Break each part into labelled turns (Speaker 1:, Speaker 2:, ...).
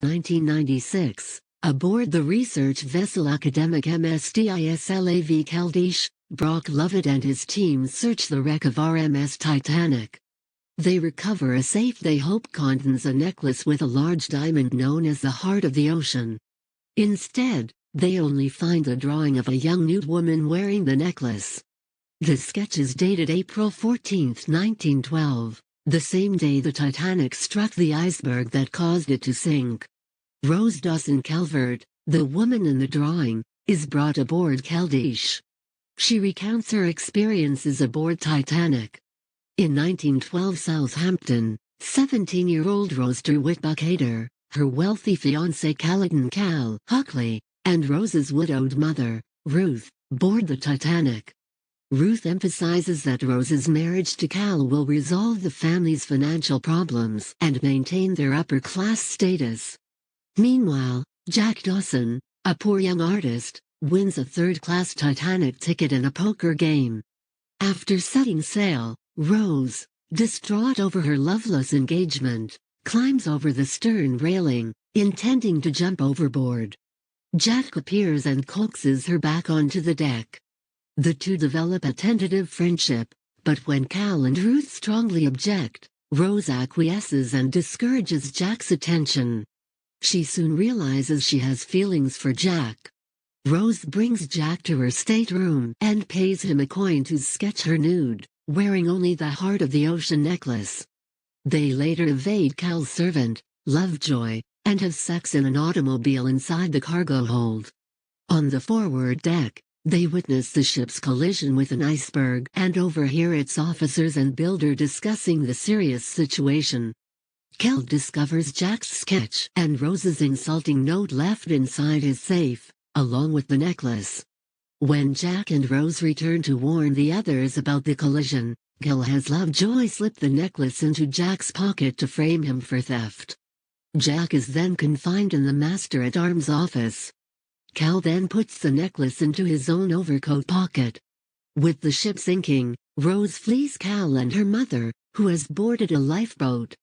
Speaker 1: 1996, aboard the research vessel academic MS Titanic Caldish, Brock Lovett and his team search the wreck of RMS Titanic. They recover a safe they hope contains a necklace with a large diamond known as the Heart of the Ocean. Instead, they only find a drawing of a young nude woman wearing the necklace. The sketch is dated April 14, 1912, the same day the Titanic struck the iceberg that caused it to sink. Rose Dawson Calvert, the woman in the drawing, is brought aboard Caldish. She recounts her experiences aboard Titanic. In 1912 Southampton, 17-year-old Rose DeWitt Buckhater, her wealthy fiancé Calton Cal Huckley, and Rose's widowed mother, Ruth, board the Titanic. Ruth emphasizes that Rose's marriage to Cal will resolve the family's financial problems and maintain their upper-class status. Meanwhile, Jack Dawson, a poor young artist, wins a third-class Titanic ticket in a poker game. After setting sail, Rose, distraught over her loveless engagement, climbs over the stern railing, intending to jump overboard. Jack appears and coaxes her back onto the deck. The two develop a tentative friendship, but when Cal and Ruth strongly object, Rose acquiesces and discourages Jack's attention. She soon realizes she has feelings for Jack. Rose brings Jack to her stateroom and pays him a coin to sketch her nude, wearing only the Heart of the Ocean necklace. They later evade Cal's servant, Lovejoy, and have sex in an automobile inside the cargo hold. On the forward deck, they witness the ship's collision with an iceberg and overhear its officers and builder discussing the serious situation. Cal discovers Jack's sketch and Rose's insulting note left inside his safe, along with the necklace. When Jack and Rose return to warn the others about the collision, Cal has Lovejoy slip the necklace into Jack's pocket to frame him for theft. Jack is then confined in the master-at-arms office. Cal then puts the necklace into his own overcoat pocket. With the ship sinking, Rose flees Cal and her mother, who has boarded a lifeboat.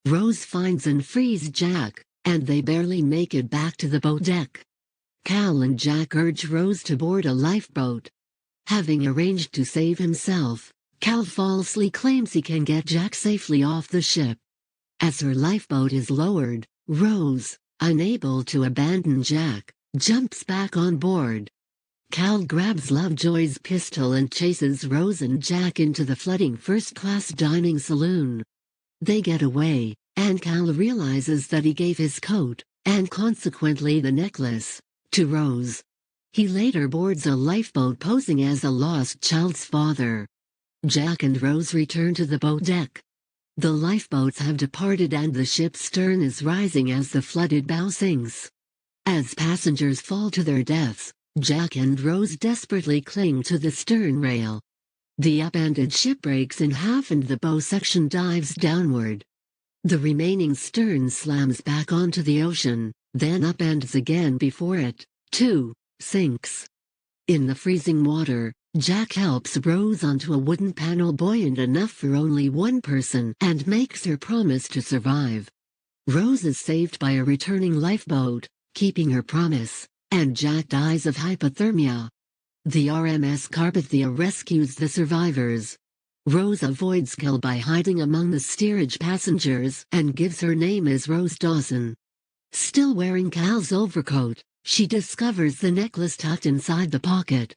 Speaker 1: Rose finds and frees Jack, and they barely make it back to the boat deck. Cal and Jack urge Rose to board a lifeboat. Having arranged to save himself, Cal falsely claims he can get Jack safely off the ship. As her lifeboat is lowered, Rose, unable to abandon Jack, jumps back on board. Cal grabs Lovejoy's pistol and chases Rose and Jack into the flooding first-class dining saloon. They get away, and Cal realizes that he gave his coat, and consequently the necklace, to Rose. He later boards a lifeboat posing as a lost child's father. Jack and Rose return to the boat deck. The lifeboats have departed and the ship's stern is rising as the flooded bow sinks. As passengers fall to their deaths, Jack and Rose desperately cling to the stern rail. The upended ship breaks in half and the bow section dives downward. The remaining stern slams back onto the ocean, then upends again before it, too, sinks. In the freezing water, Jack helps Rose onto a wooden panel buoyant enough for only one person and makes her promise to survive. Rose is saved by a returning lifeboat, keeping her promise, and Jack dies of hypothermia. The RMS Carpathia rescues the survivors. Rose avoids Cal by hiding among the steerage passengers and gives her name as Rose Dawson. Still wearing Cal's overcoat, she discovers the necklace tucked inside the pocket.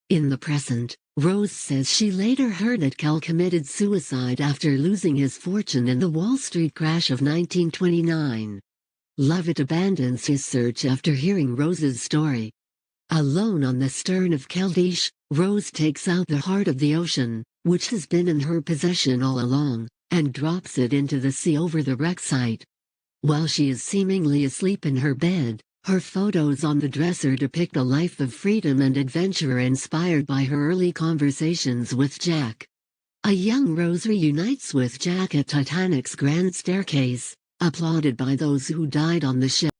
Speaker 1: In the present, Rose says she later heard that Cal committed suicide after losing his fortune in the Wall Street crash of 1929. Lovett abandons his search after hearing Rose's story. Alone on the stern of Caldish, Rose takes out the Heart of the Ocean, which has been in her possession all along, and drops it into the sea over the wreck site. While she is seemingly asleep in her bed, her photos on the dresser depict a life of freedom and adventure inspired by her early conversations with Jack. A young Rose reunites with Jack at Titanic's grand staircase, applauded by those who died on the ship.